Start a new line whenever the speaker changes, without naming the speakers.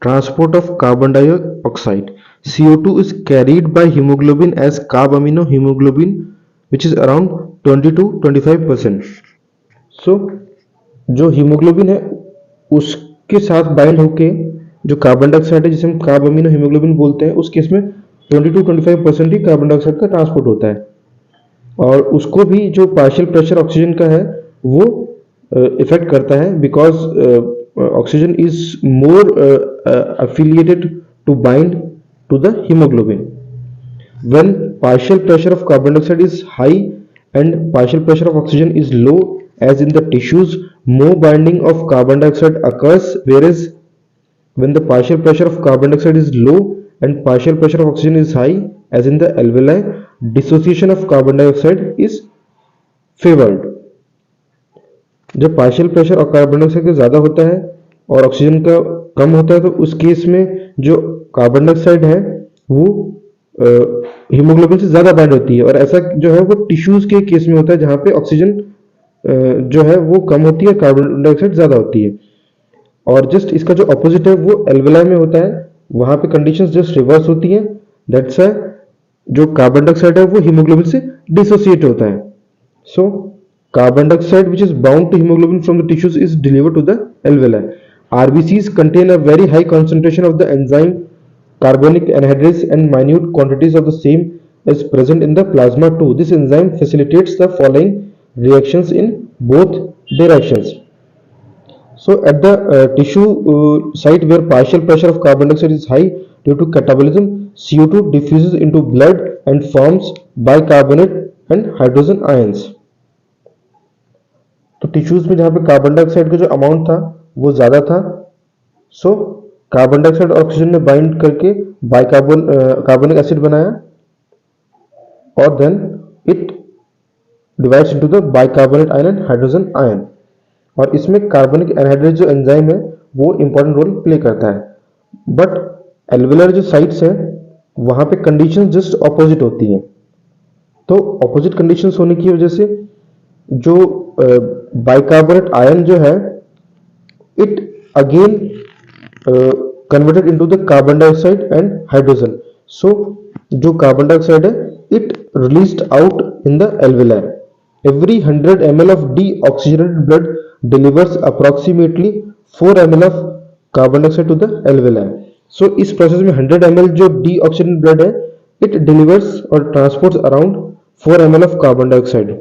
Transport of carbon dioxide. CO2 is carried by hemoglobin as carb amino hemoglobin, which is around 20 to 25%. So जो haemoglobin है उसके साथ bind होके जो carbon dioxide है जिसे हम कार्ब अमीनो हीमोग्लोबिन बोलते हैं, उस केस में 20 टू 25% ही कार्बन डाइऑक्साइड का ट्रांसपोर्ट होता है। और उसको भी जो पार्शियल प्रेशर ऑक्सीजन का है वो इफेक्ट करता है, because oxygen is more affiliated to bind to the hemoglobin. When partial pressure of carbon dioxide is high and partial pressure of oxygen is low, as in the tissues, more binding of carbon dioxide occurs, whereas when the partial pressure of carbon dioxide is low and partial pressure of oxygen is high, as in the alveoli, dissociation of carbon dioxide is favored. जब partial pressure और carbon dioxide का ज़्यादा होता है और oxygen का कम होता है, तो उस केस में जो कार्बन डाइऑक्साइड है वो हीमोग्लोबिन से ज़्यादा बाइंड होती है, और ऐसा जो है वो टिश्यूज़ के केस में होता है जहाँ पे ऑक्सीजन जो है वो कम होती है, कार्बन डाइऑक्साइड ज़्यादा होती है। और जस्ट इसका जो अपोजिट है वो एल्वेलाई में होता है, वहाँ पे कंडीशंस जस्ट रिवर्स होती है। दैट्स वाई जो कार्बन डाइऑक्साइड है वो हीमोग्लोबिन से डिसोसिएट होता है। सो carbon dioxide which is bound to hemoglobin from the tissues is delivered to the alveoli. RBCs contain a very high concentration of the enzyme carbonic anhydrase and minute quantities of the same is present in the plasma too. This enzyme facilitates the following reactions in both directions. So at the tissue site where partial pressure of carbon dioxide is high due to catabolism, CO2 diffuses into blood and forms bicarbonate and hydrogen ions. तो tissues में जहाँ पे carbon dioxide का जो amount था वो ज़्यादा था, सो कार्बन डाइऑक्साइड और ऑक्सीजन ने बाइंड करके कार्बोनिक एसिड बनाया और then it divides into the bicarbonate ion and hydrogen ion. और इसमें कार्बोनिक एनहाइड्रेज जो एंजाइम है वो इंपॉर्टेंट रोल प्ले करता है। बट एल्वेलर जो साइट्स है वहाँ पे कंडीशन जस्ट ऑपोजिट होती हैं। तो ऑपोजिट कंडीशंस होने की वजह से जो बाइकार्बोनेट आयन जो है it again converted into the carbon dioxide and hydrogen. So जो कार्बन डाइऑक्साइड है it released out in the alveoli. Every 100 ml of deoxygenated blood delivers approximately 4 ml of carbon dioxide to the alveoli. So इस process में 100 ml जो deoxygenated blood है it delivers और transports around 4 ml of carbon dioxide.